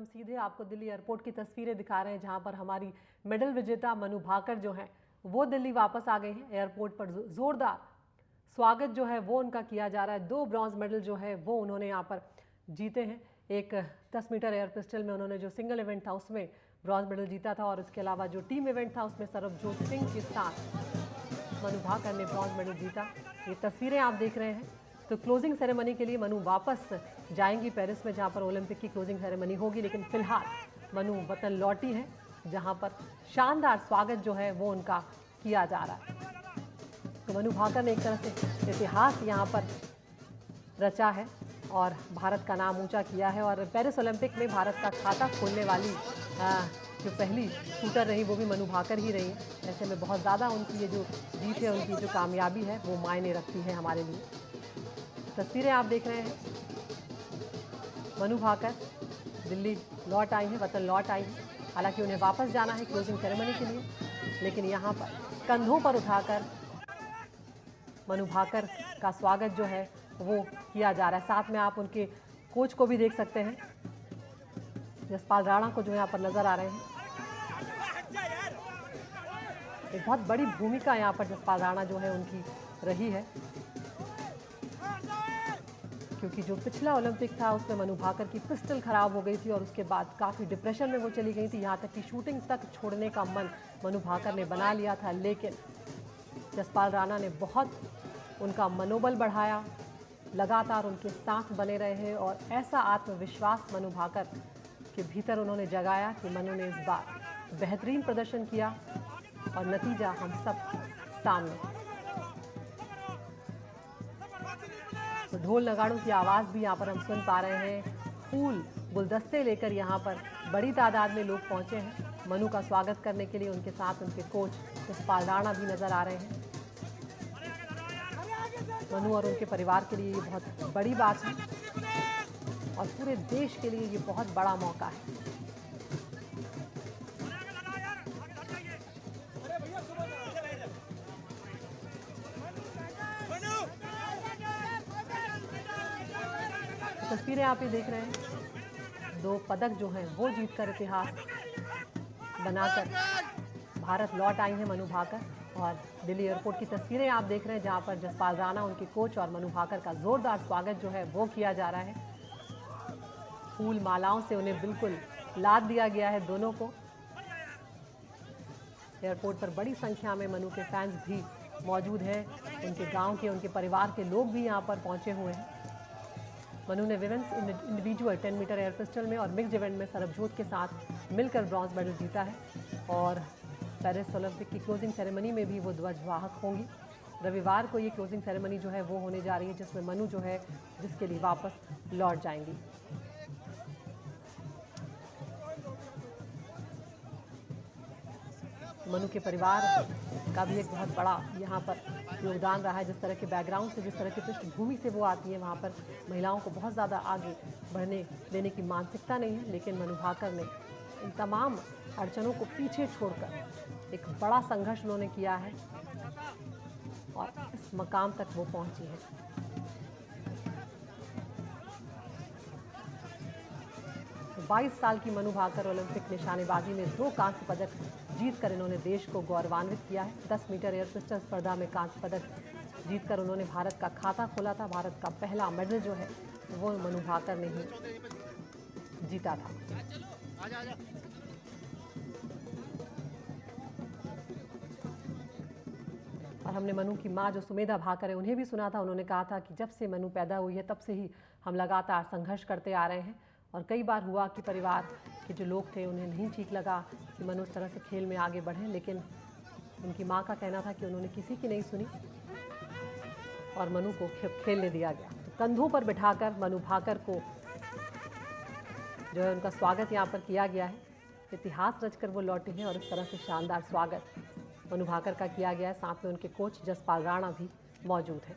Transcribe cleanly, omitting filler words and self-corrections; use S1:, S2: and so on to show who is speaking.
S1: हम सीधे आपको दिल्ली एयरपोर्ट की तस्वीरें दिखा रहे हैं जहां पर हमारी मेडल विजेता मनु भाकर जो हैं वो दिल्ली वापस आ गए हैं। एयरपोर्ट पर जोरदार स्वागत जो है वो उनका किया जा रहा है। 2 ब्रॉन्ज मेडल जो है वो उन्होंने यहाँ पर जीते हैं। एक 10 मीटर एयर पिस्टल में उन्होंने जो सिंगल इवेंट था उसमें ब्रॉन्ज मेडल जीता था और इसके अलावा जो टीम इवेंट था उसमें सरबजोत सिंह के साथ मनु भाकर ने ब्रॉन्ज मेडल जीता। ये तस्वीरें आप देख रहे हैं। तो क्लोजिंग सेरेमनी के लिए मनु वापस जाएंगी पेरिस में, जहां पर ओलंपिक की क्लोजिंग सेरेमनी होगी। लेकिन फिलहाल मनु वतन लौटी है, जहां पर शानदार स्वागत जो है वो उनका किया जा रहा है। तो मनु भाकर ने एक तरह से इतिहास यहां पर रचा है और भारत का नाम ऊंचा किया है। और पेरिस ओलंपिक में भारत का खाता खोलने वाली जो पहली शूटर रही वो भी मनु भाकर ही रही है। ऐसे में बहुत ज़्यादा उनकी ये जो जीत है, उनकी जो कामयाबी है वो मायने रखती है हमारे लिए। तस्वीरें आप देख रहे हैं। मनु भाकर दिल्ली लौट आई हैं, वतन लौट आई हैं। हालांकि उन्हें वापस जाना है क्लोजिंग सेरेमनी के लिए, लेकिन यहाँ पर कंधों पर उठाकर मनु भाकर का स्वागत जो है वो किया जा रहा है। साथ में आप उनके कोच को भी देख सकते हैं, जसपाल राणा को जो यहाँ पर नजर आ रहे हैं। एक बहुत बड़ी भूमिका यहाँ पर जसपाल राणा जो है उनकी रही है, क्योंकि जो पिछला ओलंपिक था उसमें मनु भाकर की पिस्टल खराब हो गई थी और उसके बाद काफ़ी डिप्रेशन में वो चली गई थी। यहाँ तक कि शूटिंग तक छोड़ने का मन मनु भाकर ने बना लिया था, लेकिन जसपाल राणा ने बहुत उनका मनोबल बढ़ाया, लगातार उनके साथ बने रहे और ऐसा आत्मविश्वास मनु भाकर के भीतर उन्होंने जगाया कि मनु ने इस बार बेहतरीन प्रदर्शन किया और नतीजा हम सब के सामने। तो ढोल नगाड़ों की आवाज़ भी यहाँ पर हम सुन पा रहे हैं। फूल गुलदस्ते लेकर यहाँ पर बड़ी तादाद में लोग पहुँचे हैं मनु का स्वागत करने के लिए। उनके साथ उनके कोच जसपाल राणा भी नज़र आ रहे हैं। मनु और उनके परिवार के लिए ये बहुत बड़ी बात है और पूरे देश के लिए ये बहुत बड़ा मौका है। तस्वीरें आप ये देख रहे हैं। 2 पदक जो हैं वो जीतकर इतिहास बनाकर भारत लौट आई हैं मनु भाकर। और दिल्ली एयरपोर्ट की तस्वीरें आप देख रहे हैं, जहां पर जसपाल राणा, उनके कोच और मनु भाकर का जोरदार स्वागत जो है वो किया जा रहा है। फूल मालाओं से उन्हें बिल्कुल लाद दिया गया है दोनों को। एयरपोर्ट पर बड़ी संख्या में मनु के फैंस भी मौजूद हैं। उनके गाँव के, उनके परिवार के लोग भी यहाँ पर पहुँचे हुए हैं। मनु ने women's individual 10 metre air pistol में और मिक्स्ड इवेंट में सरबजोत के साथ मिलकर ब्रॉन्ज मेडल जीता है। और पेरिस ओलंपिक की क्लोजिंग सेरेमनी में भी वो ध्वजवाहक होंगी। रविवार को ये क्लोजिंग सेरेमनी जो है वो होने जा रही है, जिसमें मनु जो है जिसके लिए वापस लौट जाएंगी। मनु के परिवार का भी एक बहुत बड़ा यहाँ पर योगदान रहा है। जिस तरह के बैकग्राउंड से, जिस तरह की पृष्ठभूमि से वो आती है, वहाँ पर महिलाओं को बहुत ज़्यादा आगे बढ़ने देने की मानसिकता नहीं है। लेकिन मनु भाकर ने इन तमाम अड़चनों को पीछे छोड़कर एक बड़ा संघर्ष उन्होंने किया है और इस मकाम तक वो पहुँची है। तो 22 साल की मनु भाकर ओलंपिक निशानेबाजी में 2 कांस्य पदक जीतकर इन्होंने देश को गौरवान्वित किया है। 10 मीटर एयर पिस्टल स्पर्धा में कांस्य पदक जीतकर उन्होंने भारत का खाता खोला था। भारत का पहला मेडल जो है वो मनु भाकर ने ही जीता था। और हमने मनु की माँ जो सुमेधा भाकर है उन्हें भी सुना था। उन्होंने कहा था कि जब से मनु पैदा हुई है तब से ही हम लगातार संघर्ष करते आ रहे हैं और कई बार हुआ कि परिवार के जो लोग थे उन्हें नहीं ठीक लगा कि मनु उस तरह से खेल में आगे बढ़े, लेकिन उनकी माँ का कहना था कि उन्होंने किसी की नहीं सुनी और मनु को खेलने दिया गया। तो कंधों पर बिठाकर मनु भाकर को जो है उनका स्वागत यहाँ पर किया गया है। इतिहास रचकर वो लौटे हैं और इस तरह से शानदार स्वागत मनु भाकर का किया गया है। साथ में उनके कोच जसपाल राणा भी मौजूद हैं।